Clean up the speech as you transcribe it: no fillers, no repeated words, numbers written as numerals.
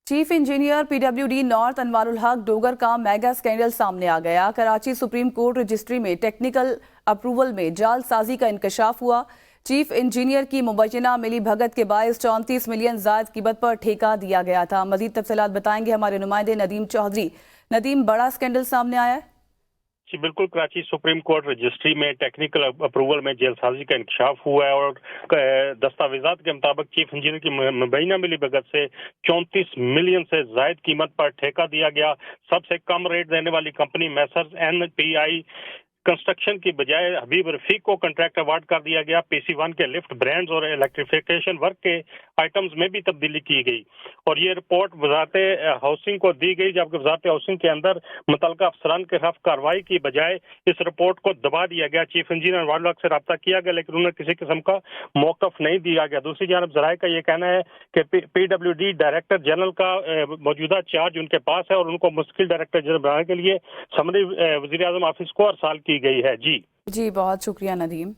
Chief engineer P W D north Anwar ul-Haq Dogar کا mega scandal سامنے آ گیا۔ کراچی سپریم کورٹ رجسٹری میں ٹیکنیکل اپروول میں جعل سازی کا انکشاف ہوا۔ چیف انجینئر کی مبینہ ملی بھگت کے باعث 34 ملین زائد قیمت پر ٹھیکہ دیا گیا تھا۔ مزید تفصیلات بتائیں گے ہمارے نمائندے ندیم چودھری۔ ندیم، بڑا اسکینڈل سامنے آیا ہے؟ جی بالکل، کراچی سپریم کورٹ رجسٹری میں ٹیکنیکل اپروول میں جعل سازی کا انکشاف ہوا ہے اور دستاویزات کے مطابق چیف انجینئر کی مبینہ ملی بھگت سے 34 ملین سے زائد قیمت پر ٹھیکہ دیا گیا۔ سب سے کم ریٹ دینے والی کمپنی میسرز NPI کنسٹرکشن کی بجائے حبیب رفیق کو کنٹریکٹ ایوارڈ کر دیا گیا۔ PC1 کے لفٹ برانڈز اور الیکٹریفیکیشن ورک کے آئٹمز میں بھی تبدیلی کی گئی اور یہ رپورٹ وزارت ہاؤسنگ کو دی گئی، جبکہ وزارت ہاؤسنگ کے اندر متعلقہ افسران کے خلاف کارروائی کی بجائے اس رپورٹ کو دبا دیا گیا۔ چیف انجینئر انوار الحق سے رابطہ کیا گیا لیکن انہیں کسی قسم کا موقف نہیں دیا گیا۔ دوسری جانب ذرائع کا یہ کہنا ہے کہ PWD ڈائریکٹر جنرل کا موجودہ چارج ان کے پاس ہے اور ان کو مستقل ڈائریکٹر جنرل بنانے کے لیے سمری وزیر اعظم آفس کو ارسال کی گئی ہے۔ جی بہت شکریہ ندیم۔